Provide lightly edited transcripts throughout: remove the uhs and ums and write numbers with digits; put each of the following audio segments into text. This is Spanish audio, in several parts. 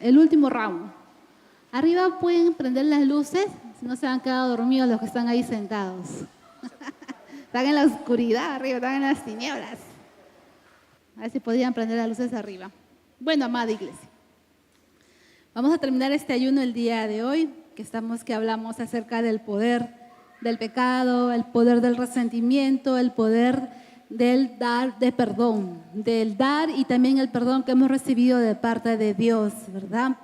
el último round. Arriba pueden prender las luces, si no se han quedado dormidos los que están ahí sentados. Están en la oscuridad arriba, están en las tinieblas. A ver si podían prender las luces arriba. Bueno, amada iglesia, vamos a terminar este ayuno el día de hoy, que hablamos acerca del poder del pecado, el poder del resentimiento, el poder del dar de perdón, del dar y también el perdón que hemos recibido de parte de Dios, ¿verdad?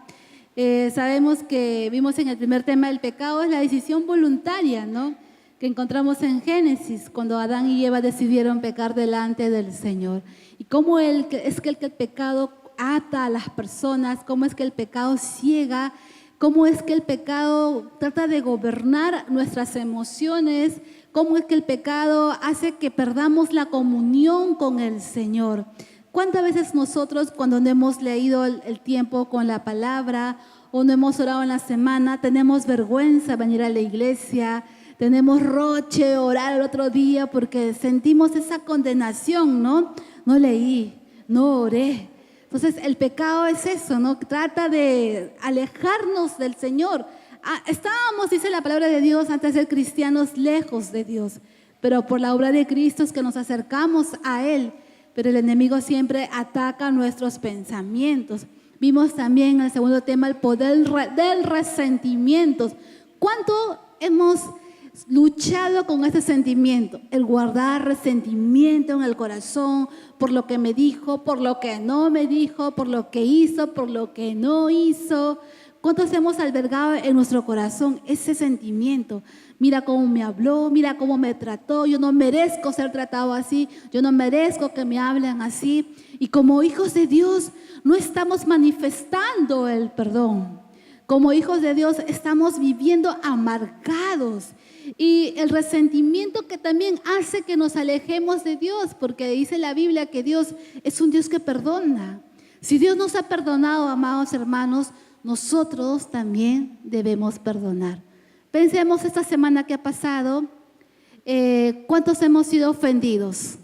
Sabemos que vimos en el primer tema, el pecado es la decisión voluntaria, ¿no?, que encontramos en Génesis, cuando Adán y Eva decidieron pecar delante del Señor. Y cómo es que el pecado ata a las personas, cómo es que el pecado ciega, cómo es que el pecado trata de gobernar nuestras emociones, cómo es que el pecado hace que perdamos la comunión con el Señor. ¿Cuántas veces nosotros, cuando no hemos leído el tiempo con la palabra o no hemos orado en la semana, tenemos vergüenza de venir a la iglesia, tenemos roche orar el otro día porque sentimos esa condenación, ¿no? No leí, no oré. Entonces el pecado es eso, ¿no? Trata de alejarnos del Señor. Estábamos, dice la palabra de Dios, antes de ser cristianos, lejos de Dios, pero por la obra de Cristo es que nos acercamos a Él. Pero el enemigo siempre ataca nuestros pensamientos. Vimos también en el segundo tema el poder del resentimiento. ¿Cuánto hemos luchado con este sentimiento? El guardar resentimiento en el corazón por lo que me dijo, por lo que no me dijo, por lo que hizo, por lo que no hizo. ¿Cuántos hemos albergado en nuestro corazón ese sentimiento? Mira cómo me habló, mira cómo me trató, yo no merezco ser tratado así, yo no merezco que me hablen así. Y como hijos de Dios no estamos manifestando el perdón. Como hijos de Dios estamos viviendo amargados. Y el resentimiento que también hace que nos alejemos de Dios, porque dice la Biblia que Dios es un Dios que perdona. Si Dios nos ha perdonado, amados hermanos, nosotros también debemos perdonar. Pensemos esta semana que ha pasado, ¿cuántos hemos sido ofendidos?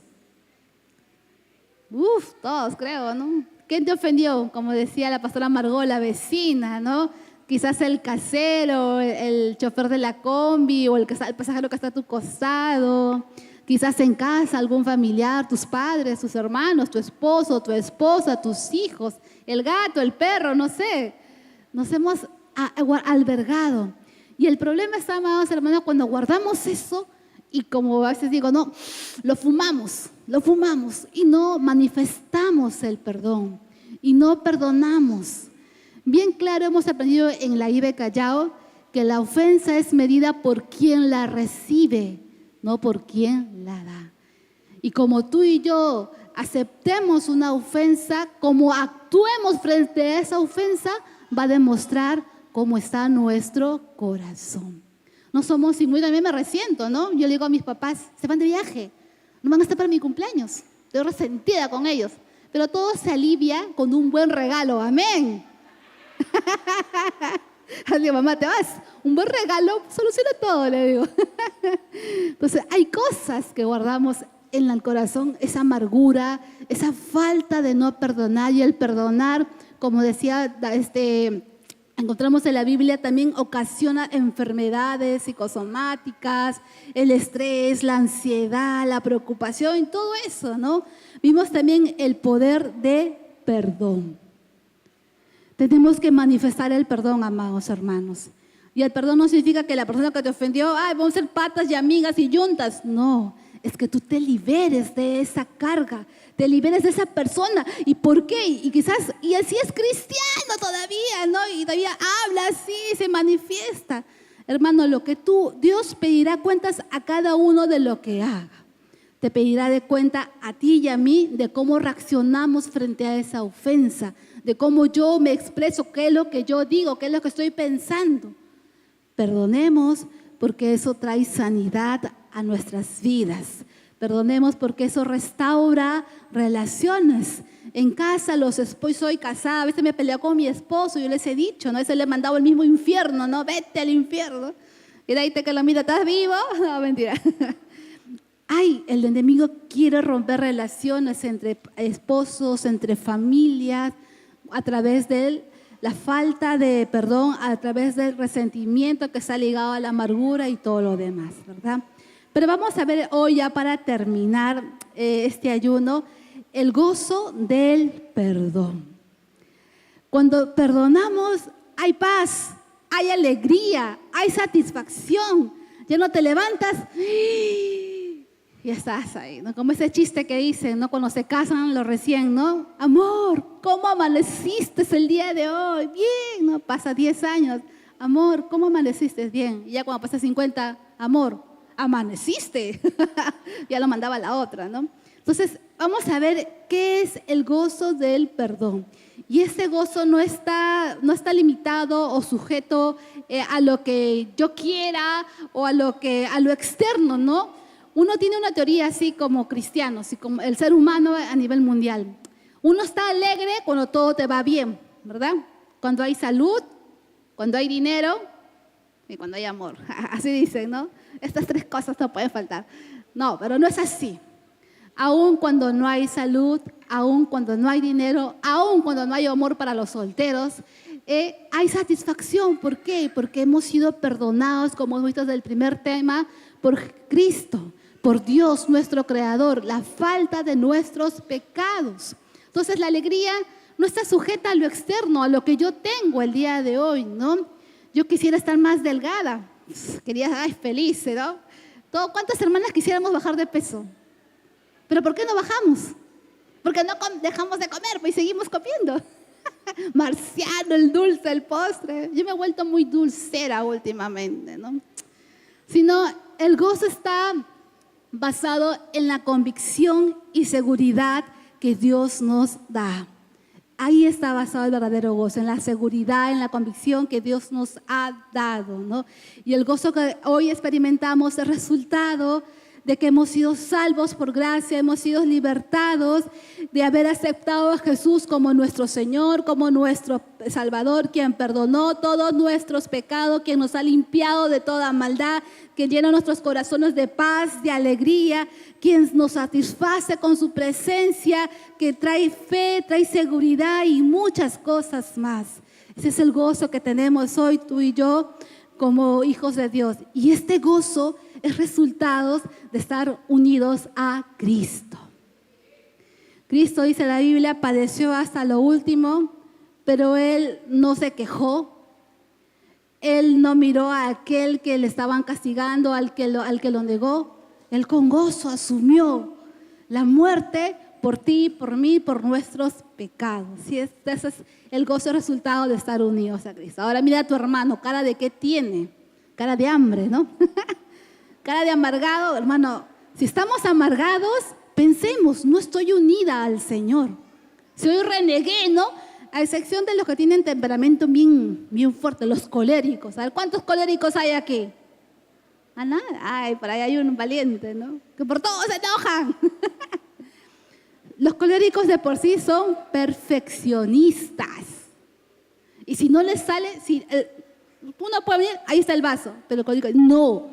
Todos creo, ¿no? ¿Quién te ofendió? Como decía la pastora Margot, la vecina, ¿no? Quizás el casero, el chofer de la combi o el pasajero que está a tu costado. Quizás en casa algún familiar, tus padres, tus hermanos, tu esposo, tu esposa, tus hijos, el gato, el perro, no sé. Nos hemos albergado. Y el problema está, amados hermanos, cuando guardamos eso y como a veces digo, no, lo fumamos y no manifestamos el perdón y no perdonamos. Bien claro hemos aprendido en la IBE Callao que la ofensa es medida por quien la recibe, no por quien la da. Y como tú y yo aceptemos una ofensa, como actuemos frente a esa ofensa, va a demostrar cómo está nuestro corazón. No somos, y muy también me resiento, ¿no? Yo le digo a mis papás, se van de viaje, no van a estar para mi cumpleaños. Estoy resentida con ellos, pero todo se alivia con un buen regalo, amén. Le digo, mamá, te vas, un buen regalo soluciona todo, le digo. Entonces hay cosas que guardamos en el corazón, esa amargura, esa falta de no perdonar, y el perdonar, como decía, encontramos en la Biblia, también ocasiona enfermedades psicosomáticas, el estrés, la ansiedad, la preocupación, todo eso, ¿no? Vimos también el poder de perdón. Tenemos que manifestar el perdón, amados hermanos. Y el perdón no significa que la persona que te ofendió, vamos a ser patas y amigas y juntas. No, es que tú te liberes de esa carga, te liberes de esa persona. ¿Y por qué? Y quizás, y así es cristiano todavía, ¿no? Y todavía habla así, se manifiesta. Hermano, Dios pedirá cuentas a cada uno de lo que haga. Te pedirá de cuenta a ti y a mí de cómo reaccionamos frente a esa ofensa, de cómo yo me expreso, qué es lo que yo digo, qué es lo que estoy pensando. Perdonemos porque eso trae sanidad a nuestras vidas. Perdonemos porque eso restaura relaciones. En casa, soy casada, a veces me peleo con mi esposo, yo les he dicho, ¿no? A veces le he mandado al mismo infierno, ¿no? Vete al infierno. Y de ahí que lo mira, ¿estás vivo? No, mentira. El enemigo quiere romper relaciones entre esposos, entre familias, a través de la falta de perdón a través del resentimiento que está ligado a la amargura y todo lo demás, ¿verdad? Pero vamos a ver hoy, ya para terminar este ayuno, el gozo del perdón. Cuando perdonamos, hay paz, hay alegría, hay satisfacción. Ya no te levantas y ya estás ahí, ¿no? Como ese chiste que dicen, ¿no? Cuando se casan los recién, ¿no? Amor, ¿cómo amaneciste el día de hoy? Bien, ¿no? Pasa 10 años. Amor, ¿cómo amaneciste? Bien. Y ya cuando pasa 50, amor, amaneciste. Ya lo mandaba la otra, ¿no? Entonces, vamos a ver qué es el gozo del perdón. Y ese gozo no está limitado o sujeto a lo que yo quiera o a lo externo, ¿no? Uno tiene una teoría así como cristiano, así como el ser humano a nivel mundial. Uno está alegre cuando todo te va bien, ¿verdad? Cuando hay salud, cuando hay dinero y cuando hay amor. Así dicen, ¿no? Estas 3 cosas no pueden faltar. No, pero no es así. Aún cuando no hay salud, aún cuando no hay dinero, aún cuando no hay amor para los solteros, hay satisfacción. ¿Por qué? Porque hemos sido perdonados, como hemos visto desde el primer tema, por Cristo, por Dios nuestro Creador, la falta de nuestros pecados. Entonces la alegría no está sujeta a lo externo, a lo que yo tengo el día de hoy, ¿no? Yo quisiera estar más delgada, quería, feliz, ¿no? ¿Cuántas hermanas quisiéramos bajar de peso? ¿Pero por qué no bajamos? Porque no dejamos de comer, pues seguimos comiendo. Marciano, el dulce, el postre. Yo me he vuelto muy dulcera últimamente, ¿no? Sino el gozo está basado en la convicción y seguridad que Dios nos da. Ahí está basado el verdadero gozo, en la seguridad, en la convicción que Dios nos ha dado, ¿no? Y el gozo que hoy experimentamos es resultado de que hemos sido salvos por gracia, hemos sido libertados de haber aceptado a Jesús como nuestro Señor, como nuestro Salvador, quien perdonó todos nuestros pecados, quien nos ha limpiado de toda maldad, quien llena nuestros corazones de paz, de alegría, quien nos satisface con su presencia, que trae fe, trae seguridad y muchas cosas más. Ese es el gozo que tenemos hoy tú y yo como hijos de Dios. Y este gozo es resultado de estar unidos a Cristo. Cristo, dice la Biblia, padeció hasta lo último, pero Él no se quejó. Él no miró a aquel que le estaban castigando, al que lo negó. Él con gozo asumió la muerte por ti, por mí, por nuestros pecados. ¿Sí? Ese es el gozo resultado de estar unidos a Cristo. Ahora mira a tu hermano, ¿cara de qué tiene? Cara de hambre, ¿no? Cara de amargado, hermano. Si estamos amargados, pensemos, no estoy unida al Señor. Si hoy renegué, ¿no? A excepción de los que tienen temperamento bien fuerte, los coléricos. A ver, ¿cuántos coléricos hay aquí? A nada. Ay, por ahí hay un valiente, ¿no? Que por todo se enojan. Los coléricos de por sí son perfeccionistas. Y si no les sale, si uno puede venir, ahí está el vaso, pero el colérico, no,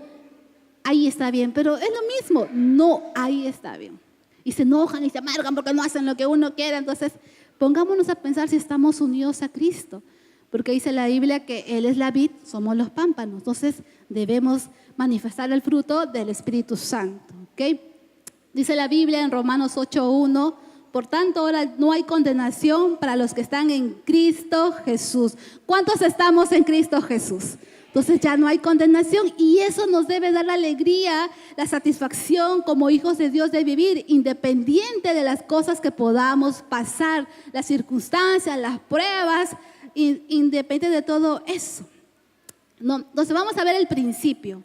ahí está bien, pero es lo mismo, no, ahí está bien. Y se enojan y se amargan porque no hacen lo que uno quiere. Entonces, pongámonos a pensar si estamos unidos a Cristo, porque dice la Biblia que Él es la vid, somos los pámpanos. Entonces, debemos manifestar el fruto del Espíritu Santo, ¿ok? Dice la Biblia en Romanos 8:1, por tanto ahora no hay condenación para los que están en Cristo Jesús. ¿Cuántos estamos en Cristo Jesús? Entonces ya no hay condenación y eso nos debe dar la alegría, la satisfacción como hijos de Dios de vivir independiente de las cosas que podamos pasar, las circunstancias, las pruebas, independiente de todo eso. No, entonces vamos a ver el principio.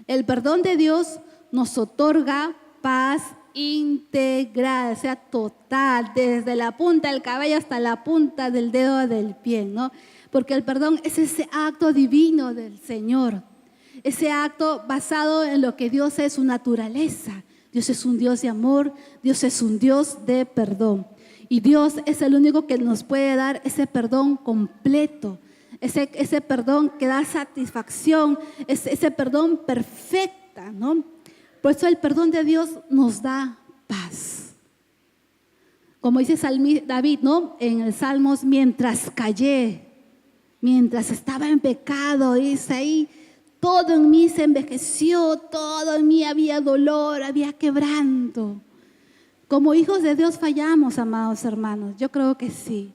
El perdón de Dios nos otorga paz integral, o sea, total, desde la punta del cabello hasta la punta del dedo del pie, ¿no? Porque el perdón es ese acto divino del Señor, ese acto basado en lo que Dios es, su naturaleza. Dios es un Dios de amor, Dios es un Dios de perdón. Y Dios es el único que nos puede dar ese perdón completo, ese perdón que da satisfacción, ese perdón perfecta, ¿no? Por eso el perdón de Dios nos da paz. Como dice David, ¿no? En el Salmos, mientras callé, Mientras estaba en pecado, dice ahí, todo en mí se envejeció, todo en mí había dolor, había quebranto. Como hijos de Dios fallamos, amados hermanos. Yo creo que sí.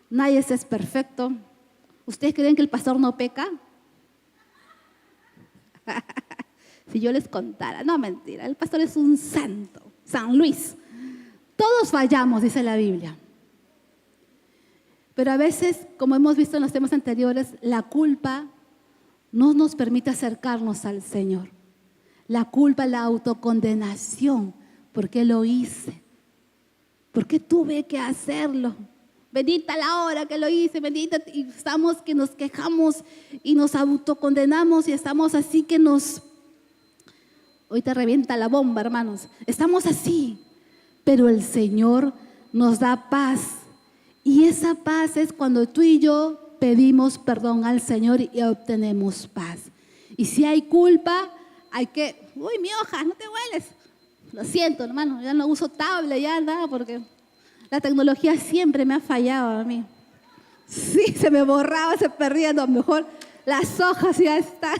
Nadie es perfecto. ¿Ustedes creen que el pastor no peca? Si yo les contara, no, mentira, el pastor es un santo, San Luis. Todos fallamos, dice la Biblia. Pero a veces, como hemos visto en los temas anteriores, la culpa no nos permite acercarnos al Señor. La culpa, la autocondenación. ¿Por qué lo hice? ¿Por qué tuve que hacerlo? Bendita la hora que lo hice, bendita. Y estamos que nos quejamos y nos autocondenamos y estamos así que nos... Hoy te revienta la bomba, hermanos. Estamos así, pero el Señor nos da paz. Y esa paz es cuando tú y yo pedimos perdón al Señor y obtenemos paz. Y si hay culpa, hay que... Uy, mi hoja, no te hueles. Lo siento, hermano, ya no uso tablet, ya nada, porque la tecnología siempre me ha fallado a mí. Sí, se me borraba, se perdía, no, mejor las hojas ya están.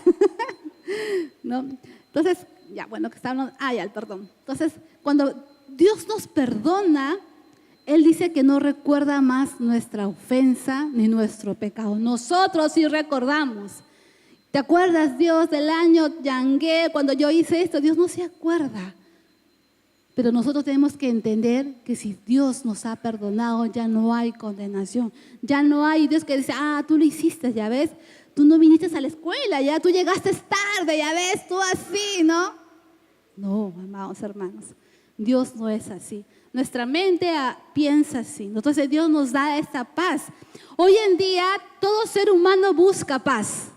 ¿No? Entonces, ya, bueno, que estaban, ya, el perdón. Entonces, cuando Dios nos perdona, Él dice que no recuerda más nuestra ofensa ni nuestro pecado. Nosotros sí recordamos. ¿Te acuerdas, Dios, del año Yangué, cuando yo hice esto? Dios no se acuerda. Pero nosotros tenemos que entender que si Dios nos ha perdonado, ya no hay condenación. Ya no hay Dios que dice, tú lo hiciste, ya ves. Tú no viniste a la escuela, ya tú llegaste tarde, ya ves, tú así, ¿no? No, amados hermanos, Dios no es así. Nuestra mente piensa así. Entonces Dios nos da esta paz. Hoy en día todo ser humano busca paz,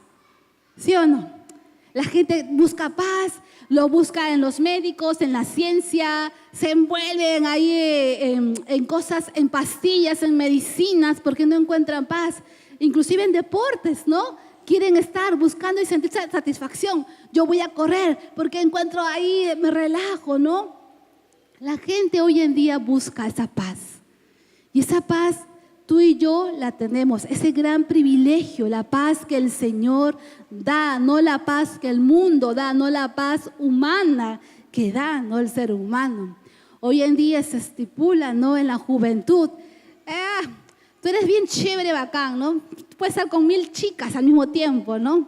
¿sí o no? La gente busca paz, lo busca en los médicos, en la ciencia, se envuelven ahí en cosas, en pastillas, en medicinas, porque no encuentran paz. Inclusive en deportes, ¿no? Quieren estar buscando y sentir satisfacción. Yo voy a correr porque encuentro ahí, me relajo, ¿no? La gente hoy en día busca esa paz. Y esa paz tú y yo la tenemos, ese gran privilegio, la paz que el Señor da, no la paz que el mundo da, no la paz humana que da, no el ser humano. Hoy en día se estipula, ¿no? En la juventud, tú eres bien chévere, bacán, ¿no? Puedes estar con 1000 chicas al mismo tiempo, ¿no?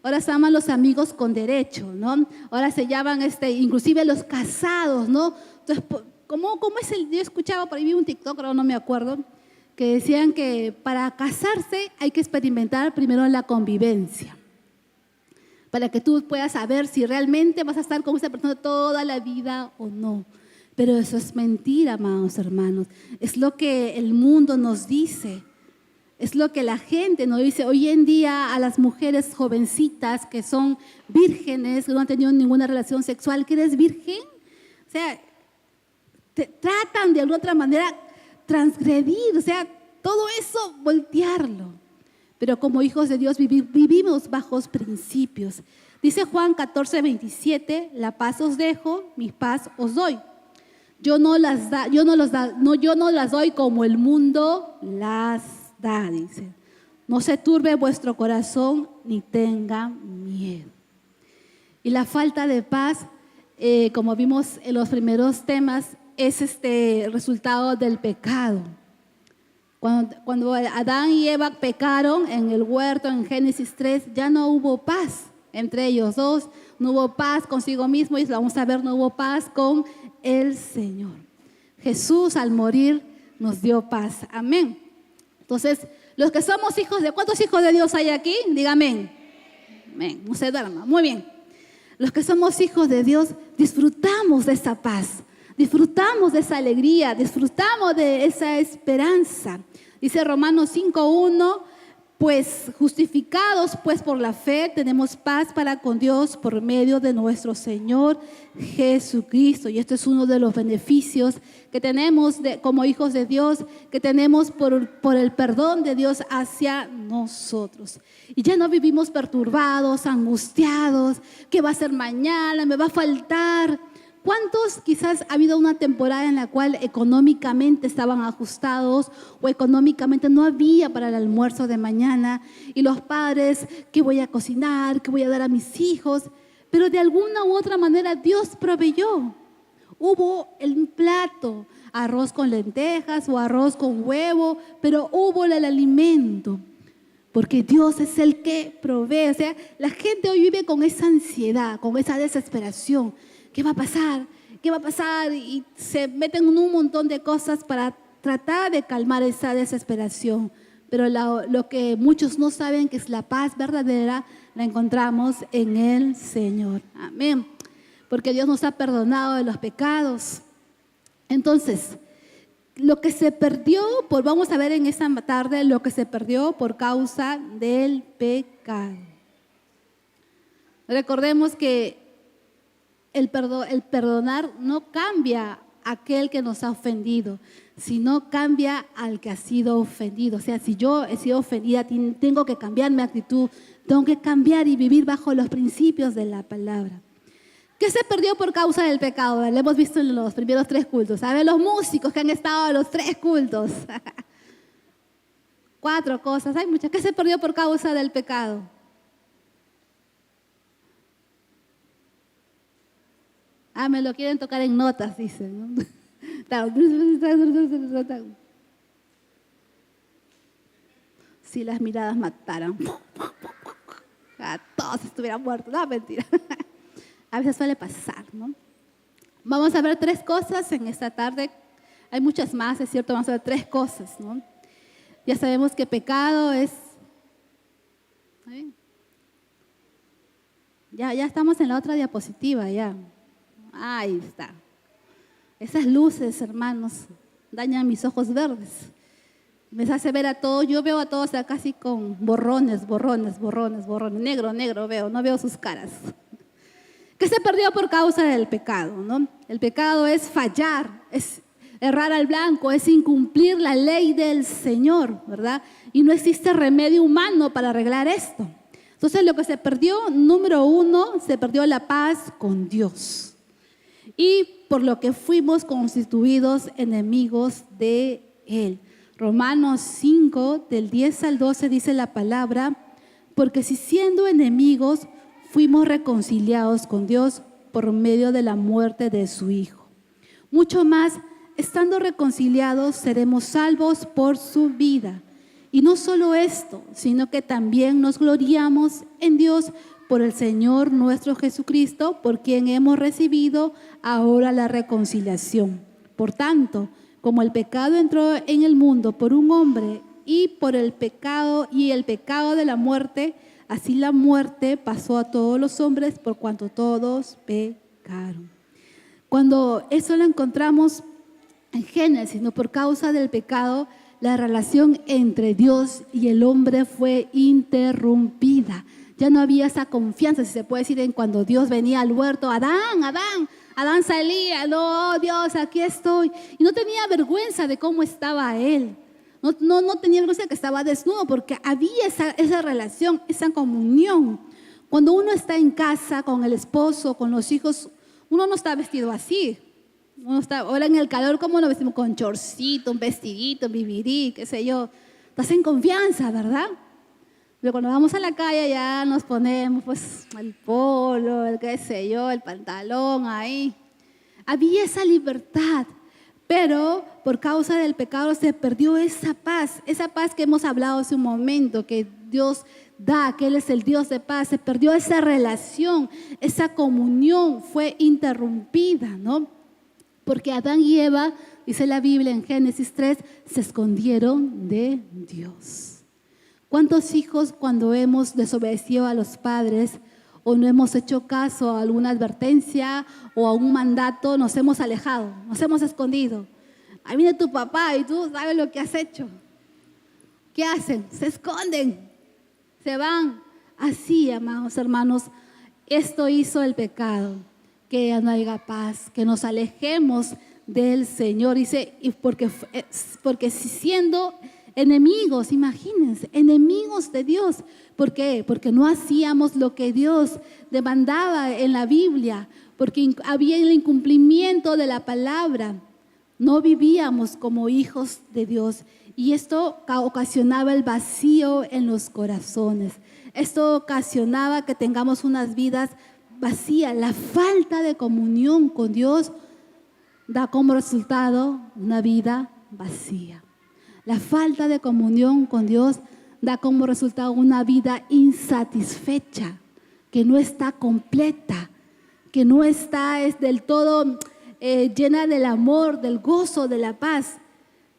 Ahora se llaman los amigos con derecho, ¿no? Ahora se llaman, inclusive los casados, ¿no? Entonces, ¿cómo es el? Yo escuchaba, por ahí vi un TikTok, pero no me acuerdo, que decían que para casarse hay que experimentar primero la convivencia, para que tú puedas saber si realmente vas a estar con esa persona toda la vida o no. Pero eso es mentira, amados hermanos. Es lo que el mundo nos dice. Es lo que la gente nos dice. Hoy en día a las mujeres jovencitas que son vírgenes, que no han tenido ninguna relación sexual, que eres virgen, o sea, te tratan de alguna otra manera transgredir, o sea, todo eso voltearlo. Pero como hijos de Dios vivimos bajo principios. Dice Juan 14:27, la paz os dejo, mi paz os doy. Yo no las doy como el mundo las da, dice. No se turbe vuestro corazón ni tenga miedo. Y la falta de paz, como vimos en los primeros temas, es resultado del pecado. Cuando Adán y Eva pecaron en el huerto, en Génesis 3, ya no hubo paz entre ellos dos, no hubo paz consigo mismo y vamos a ver, no hubo paz con el Señor. Jesús al morir nos dio paz. Amén. Entonces, los que somos hijos de, ¿cuántos hijos de Dios hay aquí? Dígame. Amén. No se duerma. Muy bien. Los que somos hijos de Dios disfrutamos de esa paz. Disfrutamos de esa alegría, disfrutamos de esa esperanza. Dice Romanos 5:1, pues justificados pues por la fe tenemos paz para con Dios por medio de nuestro Señor Jesucristo. Y esto es uno de los beneficios que tenemos como hijos de Dios, que tenemos por el perdón de Dios hacia nosotros. Y ya no vivimos perturbados, angustiados, ¿qué va a ser mañana? ¿Me va a faltar? ¿Cuántos quizás ha habido una temporada en la cual económicamente estaban ajustados o económicamente no había para el almuerzo de mañana y los padres, ¿qué voy a cocinar? ¿Qué voy a dar a mis hijos? Pero de alguna u otra manera Dios proveyó. Hubo un plato, arroz con lentejas o arroz con huevo, pero hubo el alimento. Porque Dios es el que provee. O sea, la gente hoy vive con esa ansiedad, con esa desesperación. ¿Qué va a pasar? ¿Qué va a pasar? Y se meten en un montón de cosas para tratar de calmar esa desesperación. Pero lo que muchos no saben, que es la paz verdadera, la encontramos en el Señor. Amén. Porque Dios nos ha perdonado de los pecados. Entonces, lo que se perdió, vamos a ver en esta tarde lo que se perdió por causa del pecado. Recordemos que el perdonar no cambia a aquel que nos ha ofendido, sino cambia al que ha sido ofendido. O sea, si yo he sido ofendida, tengo que cambiar mi actitud, tengo que cambiar y vivir bajo los principios de la palabra. ¿Qué se perdió por causa del pecado? Lo hemos visto en los primeros 3 cultos. A ver, los músicos que han estado en los 3 cultos. 4 cosas, hay muchas. ¿Qué se perdió por causa del pecado? Me lo quieren tocar en notas, dicen, ¿no? Si las miradas mataran, todos estuvieran muertos. No, mentira. A veces suele pasar, ¿no? Vamos a ver 3 cosas en esta tarde. Hay muchas más, es cierto, vamos a ver 3 cosas, ¿no? Ya sabemos que pecado es... Ya estamos en la otra diapositiva, ya. Ahí está. Esas luces, hermanos, dañan mis ojos verdes. Me hace ver a todos, yo veo a todos acá así con borrones. Negro veo, no veo sus caras. ¿Qué se perdió por causa del pecado, no? El pecado es fallar, es errar al blanco, es incumplir la ley del Señor, ¿verdad? Y no existe remedio humano para arreglar esto. Entonces lo que se perdió, número 1, se perdió la paz con Dios. Y por lo que fuimos constituidos enemigos de Él. Romanos 5, del 10 al 12 dice la palabra, porque si siendo enemigos fuimos reconciliados con Dios por medio de la muerte de su Hijo. Mucho más, estando reconciliados, seremos salvos por su vida. Y no solo esto, sino que también nos gloriamos en Dios por el Señor nuestro Jesucristo, por quien hemos recibido ahora la reconciliación. Por tanto, como el pecado entró en el mundo por un hombre y por el pecado de la muerte, así la muerte pasó a todos los hombres por cuanto todos pecaron. Cuando eso lo encontramos en Génesis, no por causa del pecado, la relación entre Dios y el hombre fue interrumpida. Ya no había esa confianza, si se puede decir, en cuando Dios venía al huerto, Adán salía, no, Dios, aquí estoy. Y no tenía vergüenza de cómo estaba él. No tenía vergüenza de que estaba desnudo, porque había esa relación, esa comunión. Cuando uno está en casa con el esposo, con los hijos, uno no está vestido así. Ahora en el calor, ¿cómo lo vestimos? Con chorcito, un vestidito, vivirí, qué sé yo. Estás en confianza, ¿verdad? Pero cuando vamos a la calle ya nos ponemos pues el polo, el qué sé yo, el pantalón ahí. Había esa libertad, pero por causa del pecado se perdió esa paz que hemos hablado hace un momento, que Dios da, que Él es el Dios de paz. Se perdió esa relación, esa comunión fue interrumpida, ¿no? Porque Adán y Eva, dice la Biblia en Génesis 3, se escondieron de Dios. ¿Cuántos hijos cuando hemos desobedecido a los padres o no hemos hecho caso a alguna advertencia o a un mandato, nos hemos alejado, nos hemos escondido? Ahí viene tu papá y tú sabes lo que has hecho. ¿Qué hacen? Se esconden, se van. Así, amados hermanos, esto hizo el pecado, que ya no haya paz, que nos alejemos del Señor. Dice, y porque si siendo enemigos, imagínense, enemigos de Dios. ¿Por qué? Porque no hacíamos lo que Dios demandaba en la Biblia. porque había el incumplimiento de la palabra. No vivíamos como hijos de Dios y esto ocasionaba el vacío en los corazones. Esto ocasionaba que tengamos unas vidas vacías. La falta de comunión con Dios da como resultado una vida vacía. La falta de comunión con Dios da como resultado una vida insatisfecha, que no está completa, que no está del todo llena del amor, del gozo, de la paz.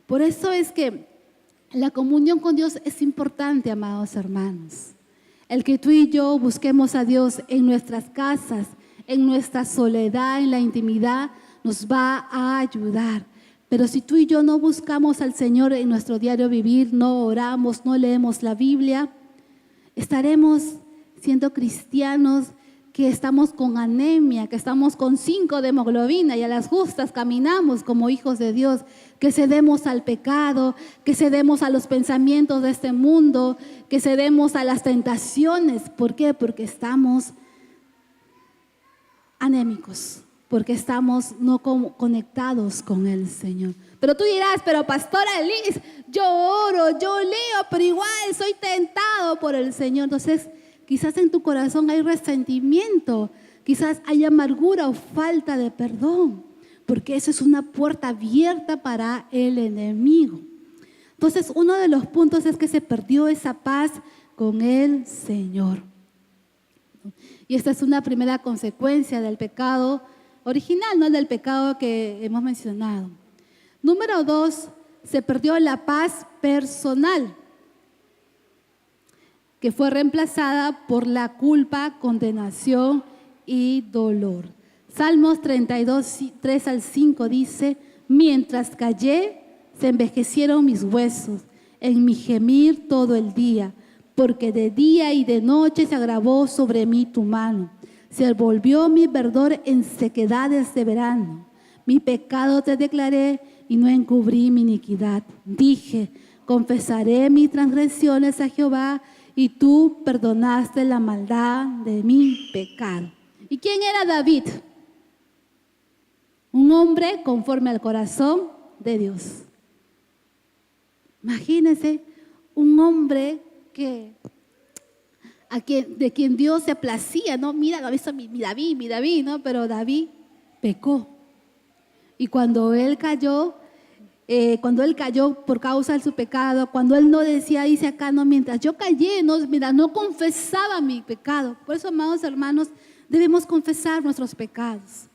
Por eso es que la comunión con Dios es importante, amados hermanos. El que tú y yo busquemos a Dios en nuestras casas, en nuestra soledad, en la intimidad, nos va a ayudar. Pero si tú y yo no buscamos al Señor en nuestro diario vivir, no oramos, no leemos la Biblia, estaremos siendo cristianos que estamos con anemia, que estamos con 5 de hemoglobina y a las justas caminamos como hijos de Dios, que cedemos al pecado, que cedemos a los pensamientos de este mundo, que cedemos a las tentaciones. ¿Por qué? Porque estamos anémicos, porque estamos no conectados con el Señor. Pero tú dirás, pero pastora Liz, yo oro, yo leo, pero igual soy tentado por el Señor. Entonces, quizás en tu corazón hay resentimiento, quizás hay amargura o falta de perdón, porque eso es una puerta abierta para el enemigo. Entonces, uno de los puntos es que se perdió esa paz con el Señor. Y esta es una primera consecuencia del pecado original, no del pecado que hemos mencionado. Número 2, se perdió la paz personal, que fue reemplazada por la culpa, condenación y dolor. Salmos 32, 3 al 5 dice: mientras callé, se envejecieron mis huesos, en mi gemir todo el día, porque de día y de noche se agravó sobre mí tu mano. Se volvió mi verdor en sequedades de verano. Mi pecado te declaré y no encubrí mi iniquidad. Dije, confesaré mis transgresiones a Jehová, y tú perdonaste la maldad de mi pecado. ¿Y quién era David? Un hombre conforme al corazón de Dios. Imagínense, un hombre de quien Dios se placía, ¿no? Mira, mi David, ¿no? Pero David pecó. Y cuando él cayó por causa de su pecado, cuando él no decía, dice acá, no, mientras yo callé, no confesaba mi pecado. Por eso, amados hermanos, debemos confesar nuestros pecados.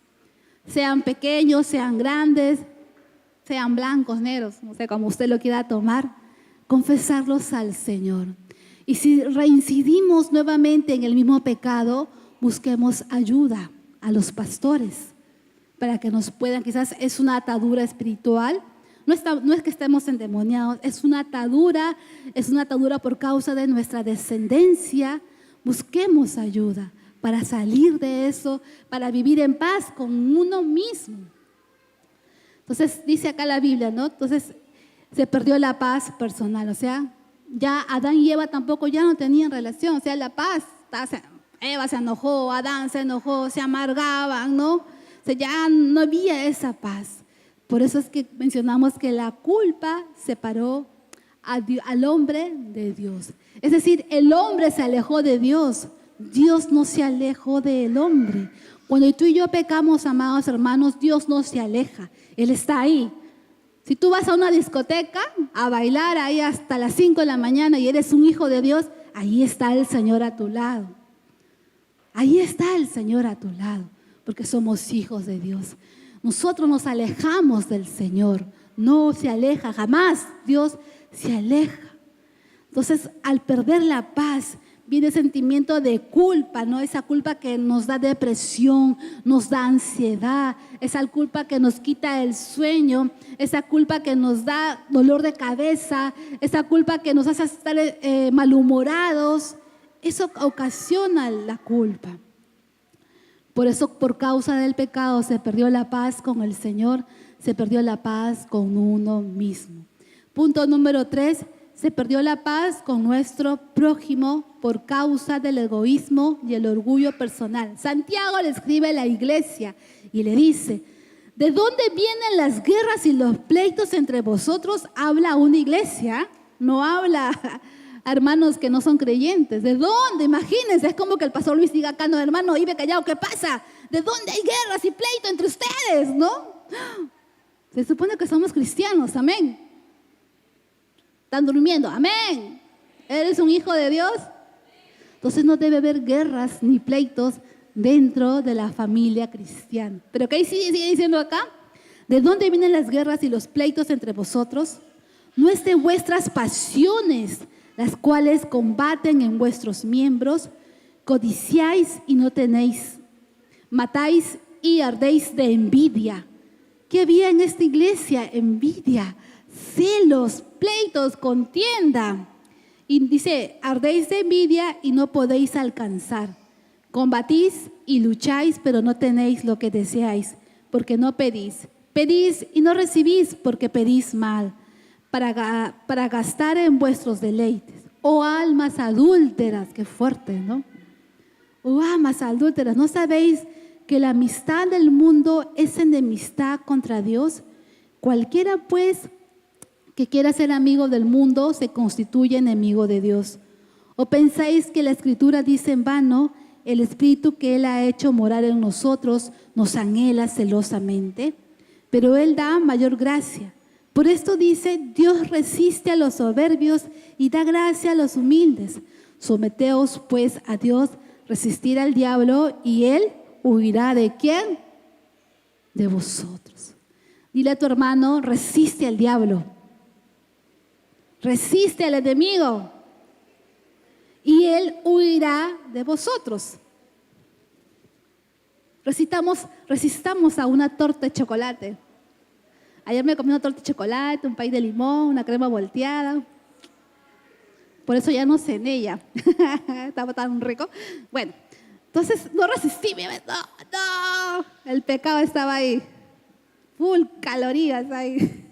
Sean pequeños, sean grandes, sean blancos, negros, no sé cómo usted lo quiera tomar, confesarlos al Señor. Y si reincidimos nuevamente en el mismo pecado, busquemos ayuda a los pastores para que nos puedan, quizás es una atadura espiritual, no es que estemos endemoniados, es una atadura por causa de nuestra descendencia. Busquemos ayuda para salir de eso, para vivir en paz con uno mismo. Entonces dice acá la Biblia, ¿no? Entonces se perdió la paz personal, o sea, ya Adán y Eva tampoco ya no tenían relación, o sea, la paz, Eva se enojó, Adán se enojó, se amargaban, ¿no? O sea, ya no había esa paz. Por eso es que mencionamos que la culpa separó al hombre de Dios. Es decir, el hombre se alejó de Dios, Dios no se alejó del hombre. Cuando tú y yo pecamos, amados hermanos, Dios no se aleja, Él está ahí. Si tú vas a una discoteca a bailar ahí hasta las 5 de la mañana y eres un hijo de Dios, ahí está el Señor a tu lado. Ahí está el Señor a tu lado, porque somos hijos de Dios. Nosotros nos alejamos del Señor, no se aleja, jamás Dios se aleja. Entonces, al perder la paz, viene el sentimiento de culpa, ¿no? Esa culpa que nos da depresión, nos da ansiedad, esa culpa que nos quita el sueño, esa culpa que nos da dolor de cabeza, esa culpa que nos hace estar malhumorados. Eso ocasiona la culpa. Por eso, por causa del pecado, se perdió la paz con el Señor, se perdió la paz con uno mismo. Punto número 3, Se perdió la paz con nuestro prójimo por causa del egoísmo y el orgullo personal. Santiago le escribe a la iglesia y le dice: ¿de dónde vienen las guerras y los pleitos entre vosotros? Habla una iglesia, no habla a hermanos que no son creyentes. ¿De dónde? Imagínense, es como que el pastor Luis diga acá: no, hermano, vive callado, ¿qué pasa? ¿De dónde hay guerras y pleitos entre ustedes? ¿No? Se supone que somos cristianos, amén. Están durmiendo, amén. ¿Eres un hijo de Dios? Entonces no debe haber guerras ni pleitos dentro de la familia cristiana. Pero ¿qué sigue diciendo acá? ¿De dónde vienen las guerras y los pleitos entre vosotros? No es de vuestras pasiones, las cuales combaten en vuestros miembros. Codiciáis y no tenéis, matáis y ardéis de envidia. ¿Qué había en esta iglesia? Envidia, celos, pleitos, contienda. Y dice: ardéis de envidia y no podéis alcanzar. Combatís y lucháis, pero no tenéis lo que deseáis, porque no pedís. Pedís y no recibís, porque pedís mal, para gastar en vuestros deleites. Oh almas adúlteras, qué fuerte, ¿no? Oh almas adúlteras, ¿no sabéis que la amistad del mundo es enemistad contra Dios? Cualquiera, pues, que quiera ser amigo del mundo se constituye enemigo de Dios. ¿O pensáis que la Escritura dice en vano: el Espíritu que Él ha hecho morar en nosotros nos anhela celosamente? Pero Él da mayor gracia. Por esto dice: Dios resiste a los soberbios y da gracia a los humildes. Someteos pues a Dios, resistir al diablo y Él huirá. ¿De quién? De vosotros. Dile a tu hermano: resiste al diablo. Resiste al enemigo y él huirá de vosotros. Resistamos a una torta de chocolate. Ayer me comí una torta de chocolate, un pay de limón, una crema volteada. Por eso ya no cené ya. Estaba tan rico. Bueno, entonces no resistí. No. El pecado estaba ahí. Full calorías ahí.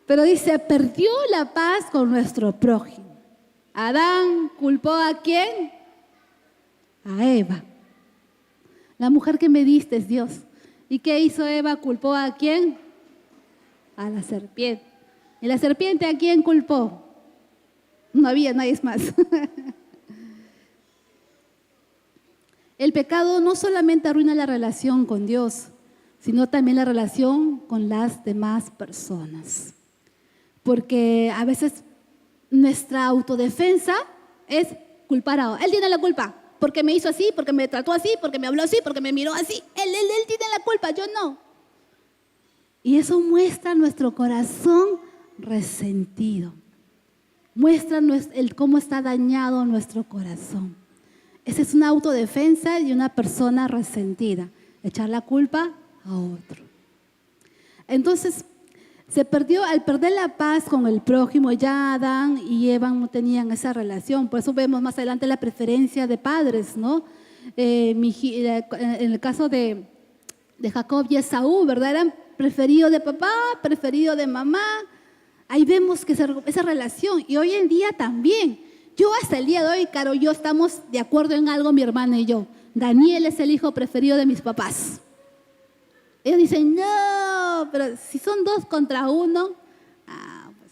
Pero dice: perdió la paz con nuestro prójimo. Adán culpó ¿a quién? A Eva. La mujer que me diste es Dios. ¿Y qué hizo Eva? ¿Culpó a quién? A la serpiente. ¿Y la serpiente a quién culpó? No había nadie más. El pecado no solamente arruina la relación con Dios, sino también la relación con las demás personas. Porque a veces nuestra autodefensa es culpar a otro. Él tiene la culpa, porque me hizo así, porque me trató así, porque me habló así, porque me miró así. Él tiene la culpa, yo no. Y eso muestra nuestro corazón resentido. Muestra cómo está dañado nuestro corazón. Esa es una autodefensa y una persona resentida. Echar la culpa a otro. Entonces, al perder la paz con el prójimo, ya Adán y Eva no tenían esa relación. Por eso vemos más adelante la preferencia de padres, ¿no? En el caso de Jacob y Esaú, ¿verdad? Eran preferidos de papá, preferidos de mamá. Ahí vemos que esa relación. Y hoy en día también. Yo hasta el día de hoy, Caro, yo estamos de acuerdo en algo, mi hermana y yo. Daniel es el hijo preferido de mis papás. Ellos dicen: no, pero si son 2 contra 1, pues,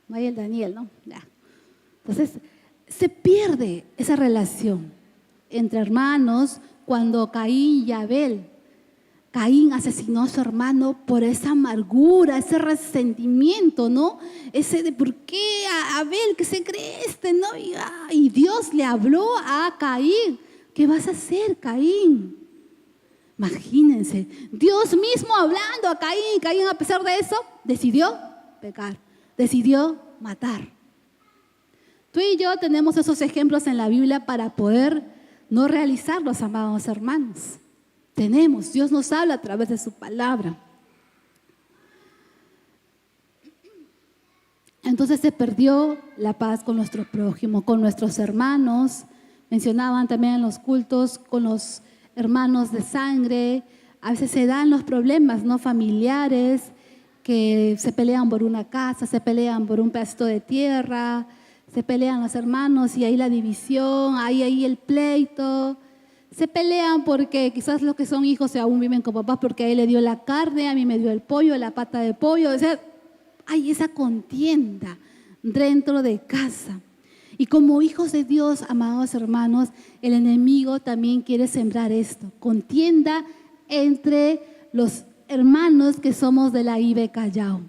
no hay el Daniel, ¿no? Ya. Entonces, se pierde esa relación entre hermanos cuando Caín y Abel. Caín asesinó a su hermano por esa amargura, ese resentimiento, ¿no? Ese de por qué a Abel, que se cree ¿no? Y Dios le habló a Caín: ¿qué vas a hacer, Caín? Imagínense, Dios mismo hablando a Caín, y Caín, a pesar de eso, decidió pecar, decidió matar. Tú y yo tenemos esos ejemplos en la Biblia para poder no realizarlos, amados hermanos. Dios nos habla a través de su palabra. Entonces se perdió la paz con nuestro prójimo, con nuestros hermanos. Mencionaban también en los cultos, con los hermanos de sangre. A veces se dan los problemas, ¿no?, familiares, que se pelean por una casa, se pelean por un pedacito de tierra, se pelean los hermanos y ahí la división, ahí el pleito. Se pelean porque quizás los que son hijos aún viven con papás porque a él le dio la carne, a mí me dio el pollo, la pata de pollo. O sea, hay esa contienda dentro de casa. Y como hijos de Dios, amados hermanos, el enemigo también quiere sembrar esto. Contienda entre los hermanos que somos de la IBE Callao.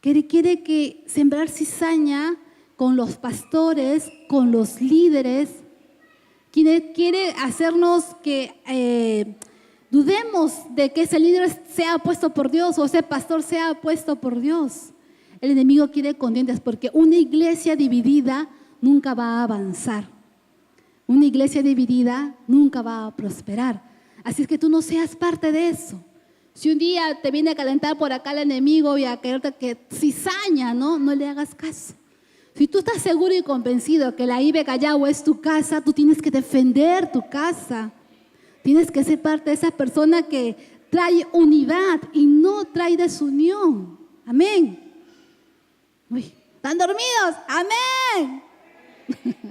Quiere que sembrar cizaña con los pastores, con los líderes. Quiere hacernos que dudemos de que ese líder sea puesto por Dios o ese pastor sea puesto por Dios. El enemigo quiere contiendas porque una iglesia dividida nunca va a avanzar. Una iglesia dividida nunca va a prosperar. Así es que tú no seas parte de eso. Si un día te viene a calentar por acá el enemigo y a quererte que cizaña, no le hagas caso. Si tú estás seguro y convencido que la IBE Callao es tu casa, tú tienes que defender tu casa. Tienes que ser parte de esa persona que trae unidad y no trae desunión. Amén. Uy, ¿están dormidos? Amén.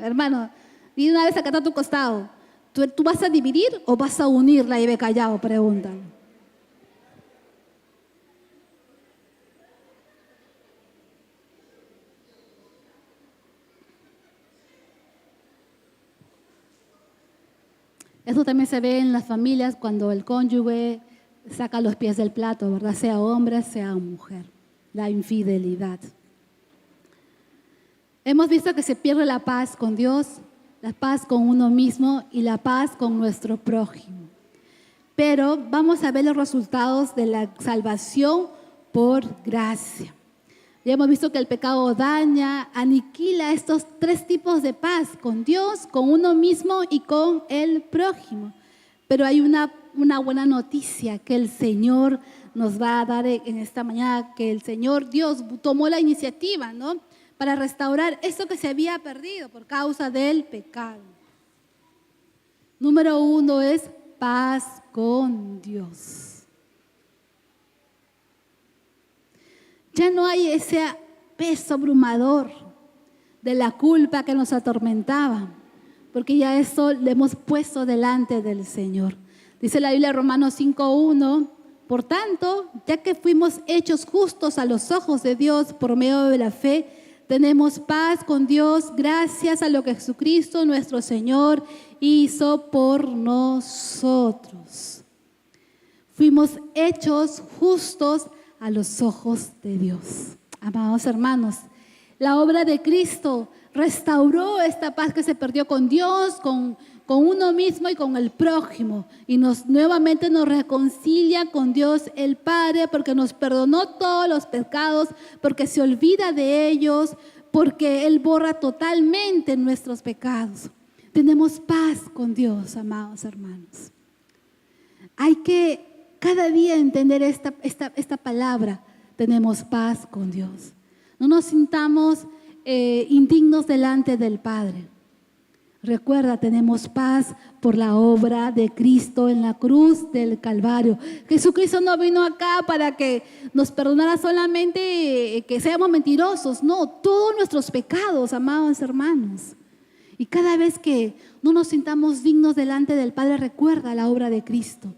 Hermano, y una vez acá a tu costado, ¿tú vas a dividir o vas a unir la IBE Callao? Pregúntale. Eso también se ve en las familias cuando el cónyuge saca los pies del plato, ¿verdad? Sea hombre, sea mujer. La infidelidad. Hemos visto que se pierde la paz con Dios, la paz con uno mismo y la paz con nuestro prójimo. Pero vamos a ver los resultados de la salvación por gracia. Ya hemos visto que el pecado daña, aniquila estos tres tipos de paz, con Dios, con uno mismo y con el prójimo. Pero hay una buena noticia que el Señor nos va a dar en esta mañana, que el Señor Dios tomó la iniciativa, ¿no?, para restaurar esto que se había perdido por causa del pecado. Número 1 es paz con Dios. Ya no hay ese peso abrumador de la culpa que nos atormentaba, porque ya eso le hemos puesto delante del Señor. Dice la Biblia, Romanos 5:1, por tanto, ya que fuimos hechos justos a los ojos de Dios por medio de la fe, tenemos paz con Dios gracias a lo que Jesucristo nuestro Señor hizo por nosotros. Fuimos hechos justos a los ojos de Dios. Amados hermanos, la obra de Cristo restauró esta paz que se perdió con Dios, con uno mismo y con el prójimo, y nuevamente nos reconcilia con Dios el Padre, porque nos perdonó todos los pecados, porque se olvida de ellos, porque Él borra totalmente nuestros pecados. Tenemos paz con Dios, amados hermanos. Hay que cada día entender esta palabra. Tenemos paz con Dios. No nos sintamos indignos delante del Padre. Recuerda, tenemos paz por la obra de Cristo en la cruz del Calvario. Jesucristo no vino acá para que nos perdonara solamente que seamos mentirosos. No, todos nuestros pecados, amados hermanos. Y cada vez que no nos sintamos dignos delante del Padre, recuerda la obra de Cristo.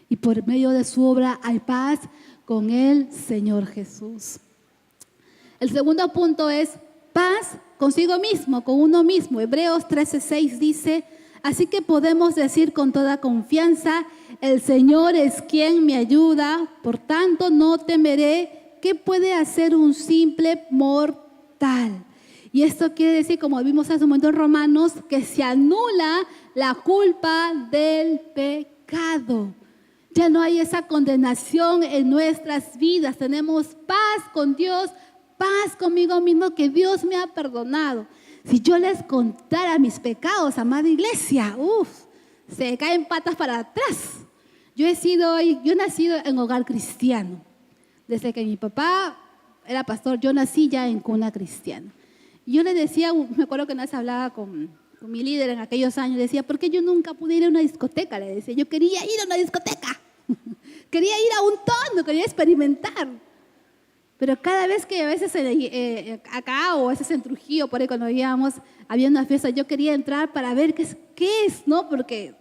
Y por medio de su obra hay paz con el Señor Jesús. El segundo punto es paz consigo mismo, con uno mismo. Hebreos 13:6 dice, así que podemos decir con toda confianza, el Señor es quien me ayuda, por tanto no temeré. ¿Qué puede hacer un simple mortal? Y esto quiere decir, como vimos hace un momento en Romanos, que se anula la culpa del pecado. Ya no hay esa condenación en nuestras vidas. Tenemos paz con Dios, paz conmigo mismo, que Dios me ha perdonado. Si yo les contara mis pecados, amada iglesia, se caen patas para atrás. Yo he nacido en hogar cristiano. Desde que mi papá era pastor, yo nací ya en cuna cristiana. Y yo le decía, me acuerdo que una vez hablaba con mi líder en aquellos años, decía, ¿por qué yo nunca pude ir a una discoteca? Le decía, yo quería ir a una discoteca. Quería ir a un tono, quería experimentar. Pero cada vez que a veces acá o a veces en Trujillo, por ahí cuando íbamos, había una fiesta, yo quería entrar para ver qué es, ¿no? Porque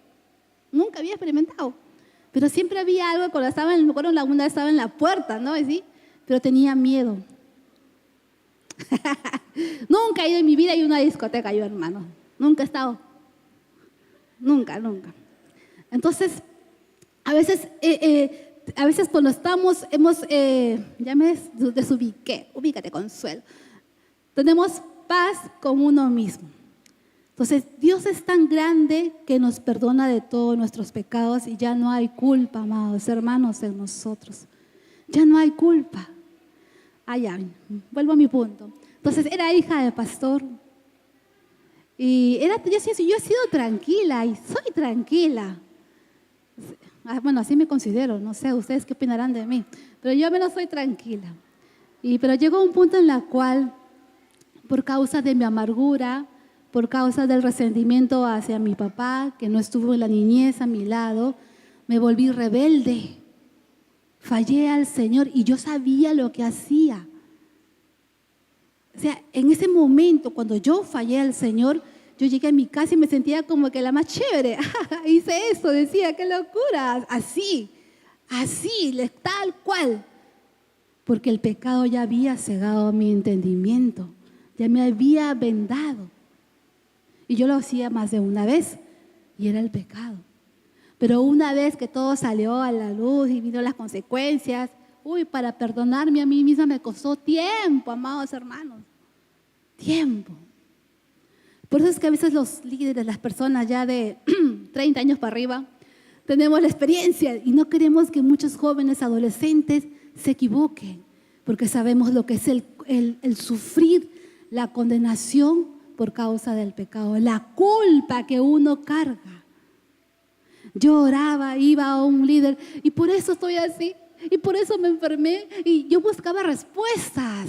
nunca había experimentado. Pero siempre había algo, cuando estaba en, me acuerdo, la segunda vez estaba en la puerta, ¿no? ¿Sí? Pero tenía miedo. Nunca he ido en mi vida a una discoteca, yo, hermano. Nunca he estado. Nunca. Entonces, a veces cuando estamos, ya me desubiqué, ubícate, Consuelo. Tenemos paz con uno mismo. Entonces, Dios es tan grande que nos perdona de todos nuestros pecados y ya no hay culpa, amados hermanos, en nosotros. Ya no hay culpa. Ya, vuelvo a mi punto. Entonces, era hija de pastor. Y yo he sido tranquila y soy tranquila. Bueno, así me considero, no sé, ustedes qué opinarán de mí. Pero yo al menos soy tranquila. Pero llegó un punto en el cual, por causa de mi amargura, por causa del resentimiento hacia mi papá, que no estuvo en la niñez a mi lado, me volví rebelde. Fallé al Señor y yo sabía lo que hacía. O sea, en ese momento, cuando yo fallé al Señor, yo llegué a mi casa y me sentía como que la más chévere. Hice eso, decía, qué locura. Así, tal cual. Porque el pecado ya había cegado mi entendimiento, ya me había vendado. Y yo lo hacía más de una vez y era el pecado. Pero una vez que todo salió a la luz y vino las consecuencias, para perdonarme a mí misma me costó tiempo, amados hermanos. Tiempo. Por eso es que a veces los líderes, las personas ya de 30 años para arriba, tenemos la experiencia y no queremos que muchos jóvenes adolescentes se equivoquen, porque sabemos lo que es el sufrir la condenación por causa del pecado, la culpa que uno carga. Yo oraba, iba a un líder y por eso estoy así, y por eso me enfermé y yo buscaba respuestas.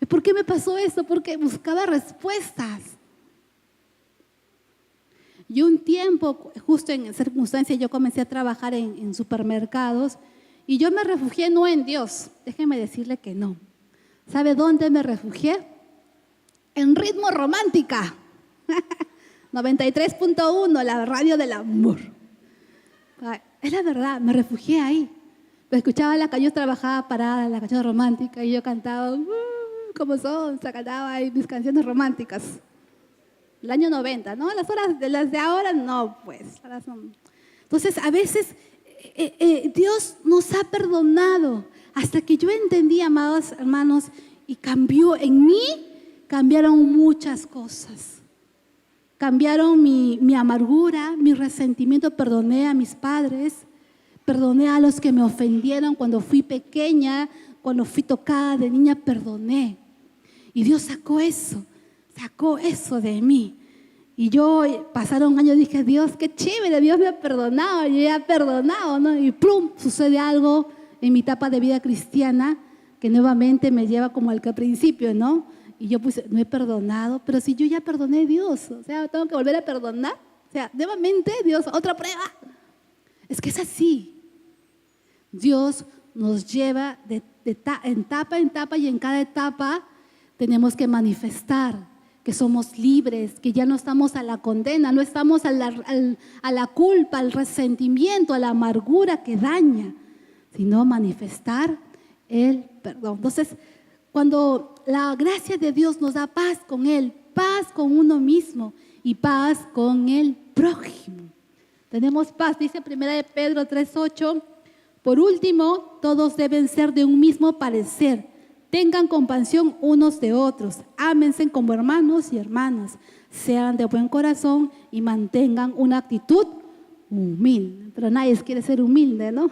¿Por qué me pasó eso? Porque buscaba respuestas. Y un tiempo, justo en circunstancias, yo comencé a trabajar en supermercados y yo me refugié no en Dios, déjenme decirle que no. ¿Sabe dónde me refugié? En Ritmo Romántica, 93.1, la radio del amor. Es la verdad, me refugié ahí. Pero escuchaba yo trabajaba parada en la canción romántica y yo cantaba, ¿cómo son? Cantaba ahí mis canciones románticas. El año 90, ¿no? Las de ahora no, pues. Entonces, a veces Dios nos ha perdonado hasta que yo entendí, amados hermanos, y cambió en mí, cambiaron muchas cosas. Cambiaron mi amargura, mi resentimiento, perdoné a mis padres, perdoné a los que me ofendieron cuando fui pequeña, cuando fui tocada de niña, perdoné. Y Dios sacó eso de mí. Y yo, pasaron años, dije, Dios, qué chévere, Dios me ha perdonado, yo ya he perdonado, ¿no? Y plum, sucede algo en mi etapa de vida cristiana que nuevamente me lleva como al principio, ¿no? Y yo pues, no he perdonado, pero si yo ya perdoné a Dios, o sea, tengo que volver a perdonar. O sea, nuevamente, Dios, otra prueba. Es que es así. Dios nos lleva de etapa en etapa y en cada etapa tenemos que manifestar que somos libres, que ya no estamos a la condena, no estamos a la culpa, al resentimiento, a la amargura que daña, sino manifestar el perdón. Entonces, cuando la gracia de Dios nos da paz con Él, paz con uno mismo y paz con el prójimo. Tenemos paz, dice 1 Pedro 3:8. Por último, todos deben ser de un mismo parecer. Tengan compasión unos de otros, ámense como hermanos y hermanas, sean de buen corazón y mantengan una actitud humilde. Pero nadie quiere ser humilde, ¿no?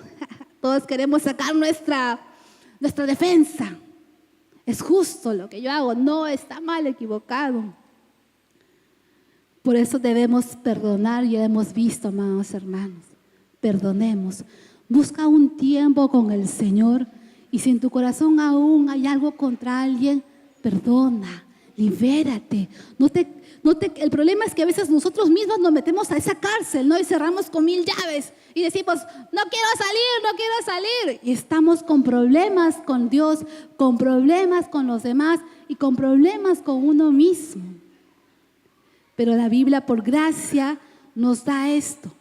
Todos queremos sacar nuestra defensa. Es justo lo que yo hago, no está mal, equivocado. Por eso debemos perdonar, ya hemos visto, amados hermanos, perdonemos. Busca un tiempo con el Señor. Y si en tu corazón aún hay algo contra alguien, perdona. libérate. El problema es que a veces nosotros mismos nos metemos a esa cárcel, ¿no? Y cerramos con 1000 llaves y decimos, no quiero salir. Y estamos con problemas con Dios, con problemas con los demás y con problemas con uno mismo. Pero la Biblia, por gracia, nos da esto.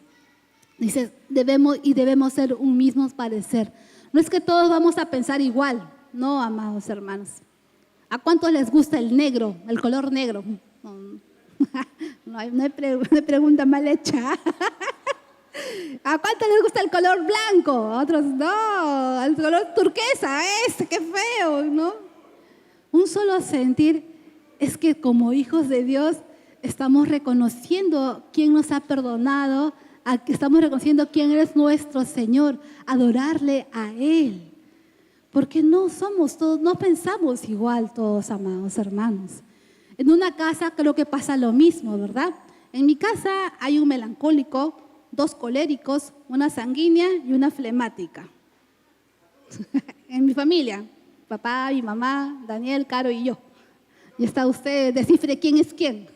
Dice, debemos ser un mismo parecer. No es que todos vamos a pensar igual, no, amados hermanos. ¿A cuántos les gusta el negro, el color negro? No hay pregunta mal hecha. ¿A cuántos les gusta el color blanco? A otros no, el color turquesa, qué feo, ¿no? Un solo sentir es que como hijos de Dios estamos reconociendo quién nos ha perdonado, estamos reconociendo quién es nuestro Señor, adorarle a Él. Porque no somos todos, no pensamos igual todos, amados hermanos. En una casa creo que pasa lo mismo, ¿verdad? En mi casa hay un melancólico, 2 coléricos, una sanguínea y una flemática. En mi familia, papá, mi mamá, Daniel, Caro y yo. Y está usted, descifre quién es quién.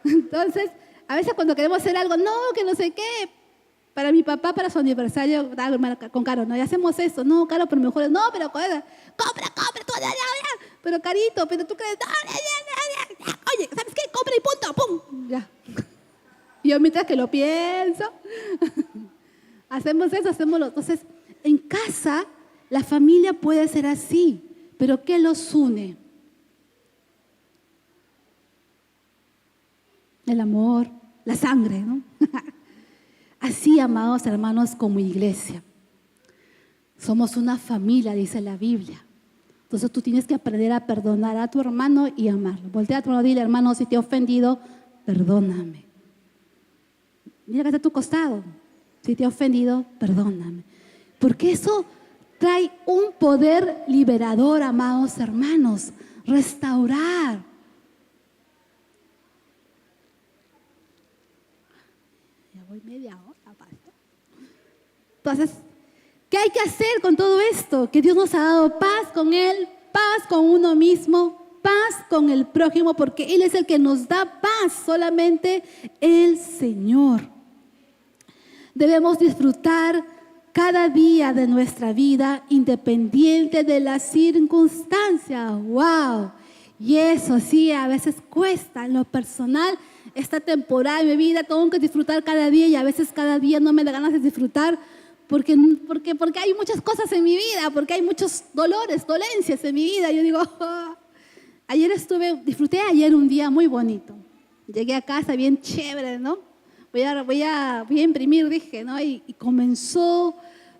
Entonces, a veces cuando queremos hacer algo, no, que no sé qué, para mi papá, para su aniversario, con Caro, no, y hacemos eso, no, Caro, pero mejor, no, pero compra, tú, ya. Pero Carito, pero tú crees, no, ya. Oye, ¿sabes qué? Compra y punto, pum, ya. Y yo mientras que lo pienso, hacemos eso, entonces, en casa, la familia puede ser así, pero ¿qué los une? El amor, la sangre, ¿no? Así, amados hermanos, como iglesia. Somos una familia, dice la Biblia. Entonces tú tienes que aprender a perdonar a tu hermano y amarlo. Voltea a tu hermano y dile, hermano, si te he ofendido, perdóname. Mira que está a tu costado. Si te he ofendido, perdóname. Porque eso trae un poder liberador, amados hermanos. Restaurar. Media hora, pastor. Entonces, ¿qué hay que hacer con todo esto? Que Dios nos ha dado paz con Él, paz con uno mismo, paz con el prójimo, porque Él es el que nos da paz, solamente el Señor. Debemos disfrutar cada día de nuestra vida, independiente de las circunstancias. ¡Wow! Y eso sí, a veces cuesta en lo personal. Esta temporada de mi vida tengo que disfrutar cada día y a veces cada día no me da ganas de disfrutar porque hay muchas cosas en mi vida, porque hay muchos dolores, dolencias en mi vida. Yo digo, disfruté ayer un día muy bonito. Llegué a casa bien chévere, ¿no? Voy a imprimir, dije, ¿no? Y comenzó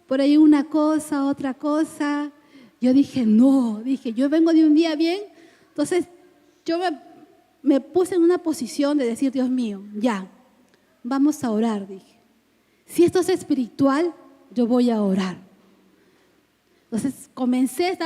por ahí una cosa, otra cosa. Yo dije, yo vengo de un día bien, entonces yo me puse en una posición de decir, Dios mío, ya, vamos a orar, dije. Si esto es espiritual, yo voy a orar. Entonces comencé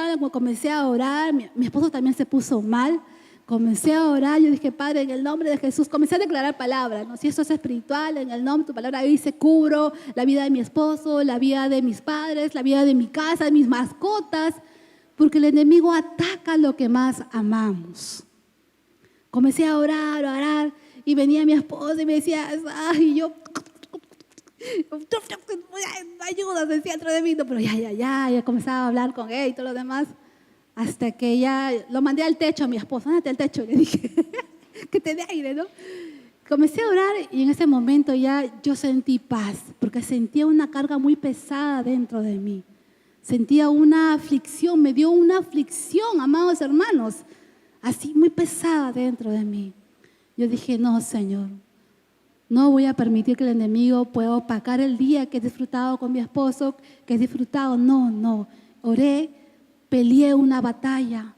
a orar, mi esposo también se puso mal, comencé a orar, yo dije, Padre, en el nombre de Jesús, comencé a declarar palabras, ¿no? Si esto es espiritual, en el nombre de tu palabra dice, cubro la vida de mi esposo, la vida de mis padres, la vida de mi casa, de mis mascotas, porque el enemigo ataca lo que más amamos. Comencé a orar y venía mi esposa y me decía, ay, yo, ayuda, decía dentro de mí, no, pero ya comenzaba a hablar con él y todo lo demás, hasta que ya lo mandé al techo a mi esposa, ándate al techo, le dije, que te dé aire, ¿no? Comencé a orar y en ese momento ya yo sentí paz, porque sentía una carga muy pesada dentro de mí, sentía una aflicción, me dio una aflicción, amados hermanos, así muy pesada dentro de mí. Yo dije, no, Señor, no voy a permitir que el enemigo pueda opacar el día que he disfrutado con mi esposo, que he disfrutado. No. Oré, peleé una batalla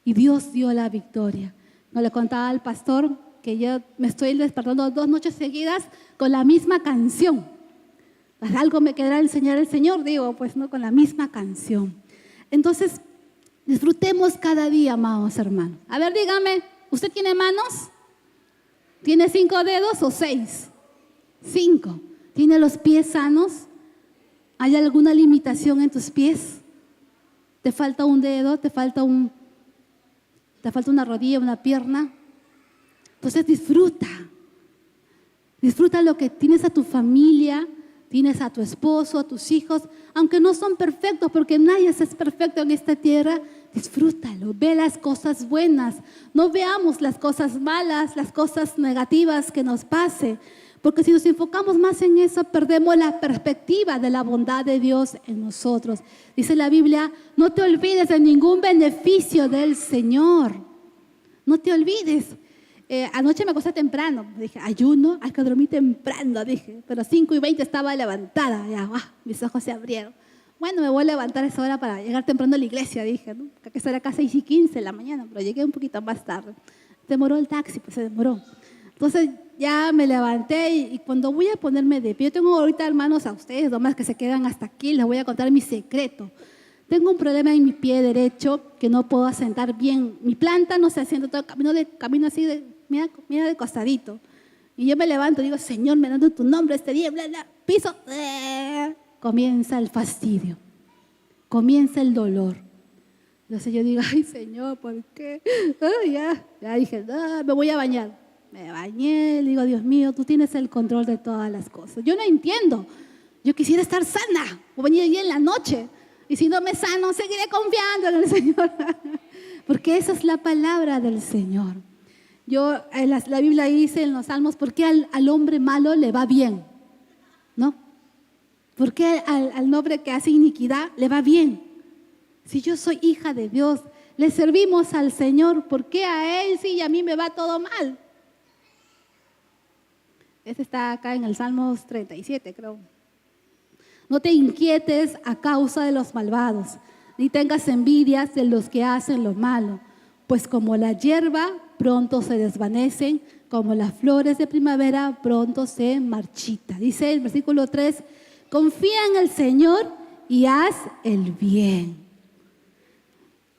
y Dios dio la victoria. No le contaba al pastor que yo me estoy despertando 2 noches seguidas con la misma canción. Pues algo me quedará enseñar el Señor, digo, pues no, con la misma canción. Entonces, disfrutemos cada día, amados hermanos. A ver, dígame, ¿usted tiene manos? ¿Tiene 5 dedos o 6? 5. ¿Tiene los pies sanos? ¿Hay alguna limitación en tus pies? ¿Te falta un dedo? ¿Te falta te falta una rodilla, una pierna. Entonces disfruta lo que tienes a tu familia, tienes a tu esposo, a tus hijos, aunque no son perfectos, porque nadie es perfecto en esta tierra. Disfrútalo, ve las cosas buenas, no veamos las cosas malas, las cosas negativas que nos pase, porque si nos enfocamos más en eso, perdemos la perspectiva de la bondad de Dios en nosotros. Dice la Biblia, no te olvides de ningún beneficio del Señor, no te olvides. Anoche me acosté temprano, dije, ayuno, hay que dormir temprano, dije, pero 5:20 estaba levantada, ya, mis ojos se abrieron. Bueno, me voy a levantar a esa hora para llegar temprano a la iglesia, dije, ¿no? Que será acá 6:15 de la mañana, pero llegué un poquito más tarde. Demoró el taxi, pues se demoró. Entonces ya me levanté y cuando voy a ponerme de pie, yo tengo ahorita, hermanos, a ustedes, nomás que se quedan hasta aquí, les voy a contar mi secreto. Tengo un problema en mi pie derecho que no puedo asentar bien. Mi planta no se asienta, todo camino así, mira de costadito. Y yo me levanto y digo, Señor, me dando tu nombre este día, bla, bla, piso. Comienza el fastidio, comienza el dolor. Entonces yo digo, ay Señor, ¿por qué? Ya dije, me voy a bañar. Me bañé, le digo, Dios mío, tú tienes el control de todas las cosas. Yo no entiendo, yo quisiera estar sana, o venir allí en la noche. Y si no me sano, seguiré confiando en el Señor. Porque esa es la palabra del Señor. La Biblia dice en los Salmos, ¿por qué al hombre malo le va bien? ¿No? ¿Por qué al hombre que hace iniquidad le va bien? Si yo soy hija de Dios, le servimos al Señor, ¿por qué a Él sí y a mí me va todo mal? Este está acá en el Salmos 37, creo. No te inquietes a causa de los malvados, ni tengas envidias de los que hacen lo malo, pues como la hierba pronto se desvanecen, como las flores de primavera pronto se marchitan. Dice el versículo 3, confía en el Señor y haz el bien.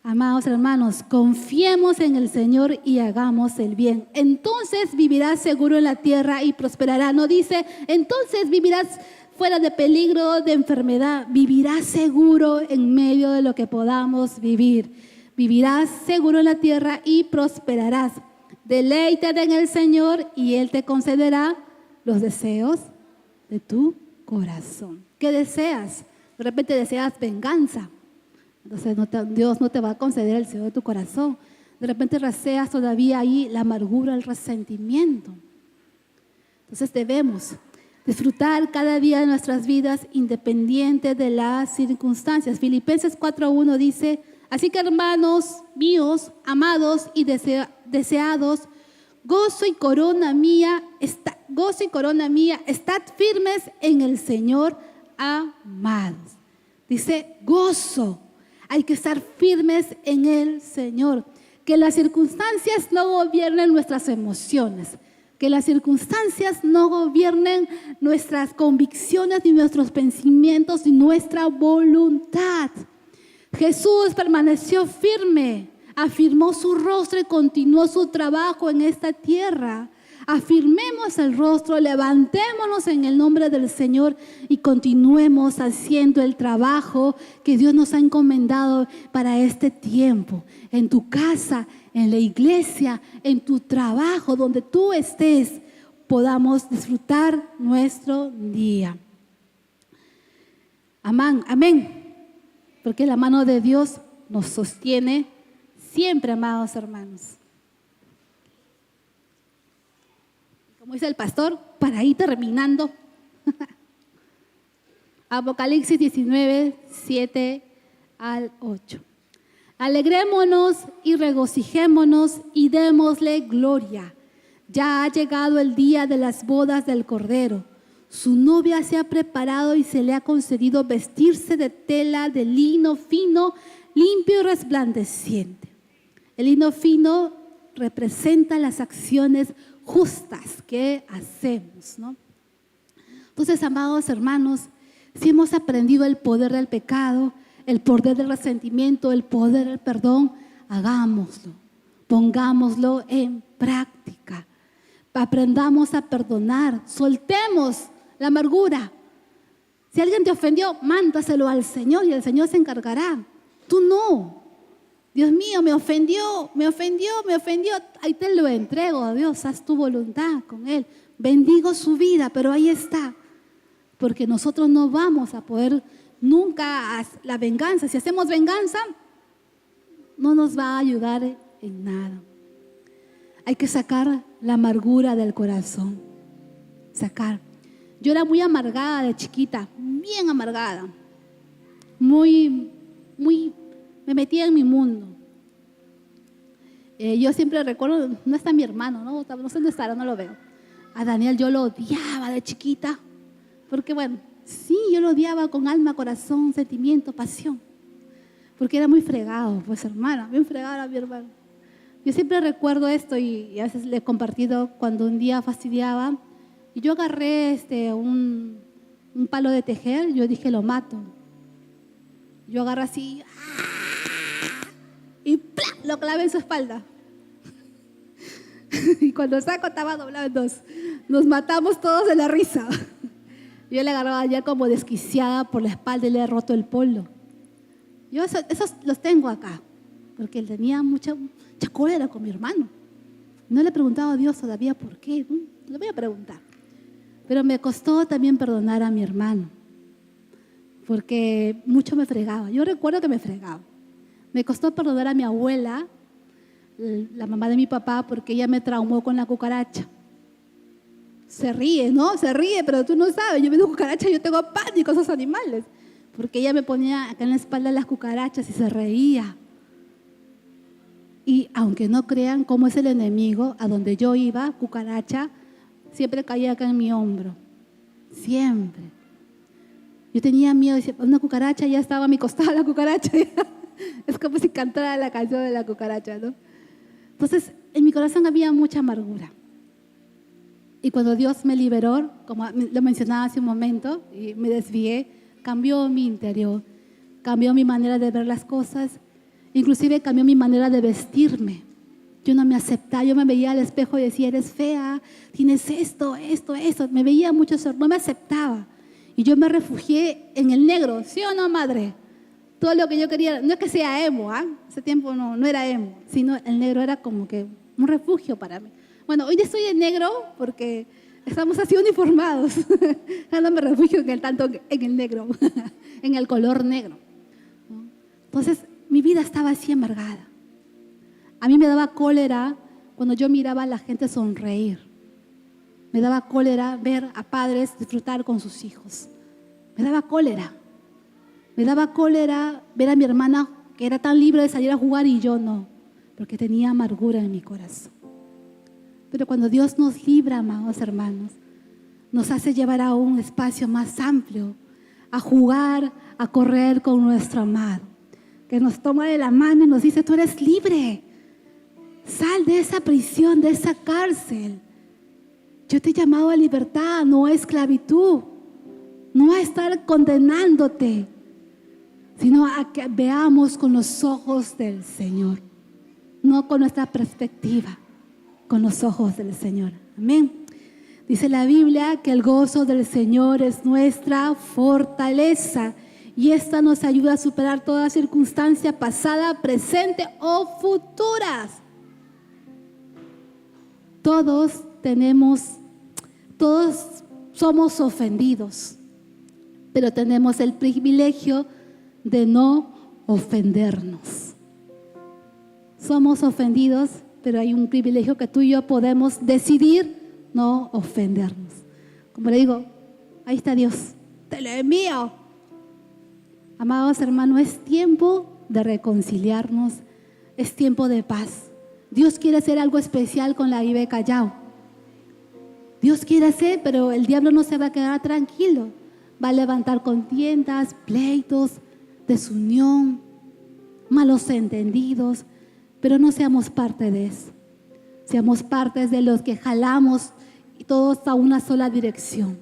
Amados hermanos, confiemos en el Señor y hagamos el bien. Entonces vivirás seguro en la tierra y prosperará. No dice, entonces vivirás fuera de peligro de enfermedad. Vivirás seguro en medio de lo que podamos vivir. Vivirás seguro en la tierra y prosperarás. Deleítate en el Señor y Él te concederá los deseos de tu corazón. ¿Qué deseas? De repente deseas venganza. Entonces Dios no te va a conceder el deseo de tu corazón. De repente deseas todavía ahí la amargura, el resentimiento. Entonces debemos disfrutar cada día de nuestras vidas independiente de las circunstancias. Filipenses 4:1 dice, así que hermanos míos, amados y deseados, gozo y corona mía, estad firmes en el Señor, amados. Dice gozo, hay que estar firmes en el Señor. Que las circunstancias no gobiernen nuestras emociones. Que las circunstancias no gobiernen nuestras convicciones, ni nuestros pensamientos, ni nuestra voluntad. Jesús permaneció firme, afirmó su rostro y continuó su trabajo en esta tierra. Afirmemos el rostro, levantémonos en el nombre del Señor y continuemos haciendo el trabajo que Dios nos ha encomendado para este tiempo. En tu casa, en la iglesia, en tu trabajo, donde tú estés, podamos disfrutar nuestro día. Amén, amén. Porque la mano de Dios nos sostiene siempre, amados hermanos. Como dice el pastor, para ir terminando. Apocalipsis 19, 7 al 8. Alegrémonos y regocijémonos y démosle gloria. Ya ha llegado el día de las bodas del Cordero. Su novia se ha preparado y se le ha concedido vestirse de tela de lino fino, limpio y resplandeciente. El lino fino representa las acciones justas que hacemos, ¿no? Entonces, amados hermanos, si hemos aprendido el poder del pecado, el poder del resentimiento, el poder del perdón, hagámoslo, pongámoslo en práctica. Aprendamos a perdonar, soltemos la amargura. Si alguien te ofendió, mándaselo al Señor y el Señor se encargará. Tú no. Dios mío, me ofendió. Ahí te lo entrego a Dios, haz tu voluntad con Él. Bendigo su vida, pero ahí está. Porque nosotros no vamos a poder nunca la venganza. Si hacemos venganza, no nos va a ayudar en nada. Hay que sacar la amargura del corazón. Sacar. Yo era muy amargada de chiquita, bien amargada. Muy, me metía en mi mundo. Yo siempre recuerdo, no está mi hermano, no sé dónde estará, no lo veo. A Daniel yo lo odiaba de chiquita, porque bueno, sí, yo lo odiaba con alma, corazón, sentimiento, pasión. Porque era muy fregado, pues hermana, bien fregado era mi hermano. Yo siempre recuerdo esto y a veces le he compartido cuando un día fastidiaba y yo agarré un palo de tejer, yo dije lo mato. Yo agarré así y ¡plá! Lo clavé en su espalda. Y cuando saco estaba doblado en dos. Nos matamos todos de la risa. Yo le agarraba ya como desquiciada por la espalda y le he roto el polo. Yo esos los tengo acá, porque él tenía mucha cólera con mi hermano. No le he preguntado a Dios todavía por qué, ¿no? Le voy a preguntar. Pero me costó también perdonar a mi hermano, porque mucho me fregaba. Yo recuerdo que me fregaba. Me costó perdonar a mi abuela, la mamá de mi papá, porque ella me traumó con la cucaracha. Se ríe, ¿no? Se ríe, pero tú no sabes. Yo veo cucaracha, yo tengo pánico a esos animales. Porque ella me ponía acá en la espalda las cucarachas y se reía. Y aunque no crean cómo es el enemigo, a donde yo iba, cucaracha, siempre caía acá en mi hombro. Siempre. Yo tenía miedo, decía, una cucaracha, ya estaba a mi costado la cucaracha. Es como si cantara la canción de la cucaracha, ¿no? Entonces, en mi corazón había mucha amargura. Y cuando Dios me liberó, como lo mencionaba hace un momento, y me desvié, cambió mi interior, cambió mi manera de ver las cosas, inclusive cambió mi manera de vestirme. Yo no me aceptaba, yo me veía al espejo y decía, eres fea, tienes esto, me veía mucho, no me aceptaba. Y yo me refugié en el negro, ¿sí o no, madre? Todo lo que yo quería, no es que sea emo, ese tiempo no era emo, sino el negro era como que un refugio para mí. Bueno, hoy ya estoy en negro porque estamos así uniformados. Ya no me refugio tanto en el negro, en el color negro. Entonces, mi vida estaba así amargada. A mí me daba cólera cuando yo miraba a la gente sonreír. Me daba cólera ver a padres disfrutar con sus hijos. Me daba cólera. Me daba cólera ver a mi hermana que era tan libre de salir a jugar y yo no, porque tenía amargura en mi corazón. Pero cuando Dios nos libra, amados hermanos, nos hace llevar a un espacio más amplio, a jugar, a correr con nuestro amado, que nos toma de la mano y nos dice, tú eres libre, sal de esa prisión, de esa cárcel. Yo te he llamado a libertad, no a esclavitud, no a estar condenándote, sino a que veamos con los ojos del Señor, no con nuestra perspectiva, con los ojos del Señor. Amén. Dice la Biblia que el gozo del Señor es nuestra fortaleza y esta nos ayuda a superar toda circunstancia pasada, presente o futuras. Todos somos ofendidos, pero tenemos el privilegio de no ofendernos. Somos ofendidos, pero hay un privilegio que tú y yo podemos decidir no ofendernos. Como le digo, ahí está Dios, te lo envío. Amados hermanos, es tiempo de reconciliarnos, es tiempo de paz. Dios quiere hacer algo especial con la IBE Callao. Dios quiere hacer, pero el diablo no se va a quedar tranquilo. Va a levantar contiendas, pleitos, desunión, malos entendidos, pero no seamos parte de eso. Seamos parte de los que jalamos y todos a una sola dirección.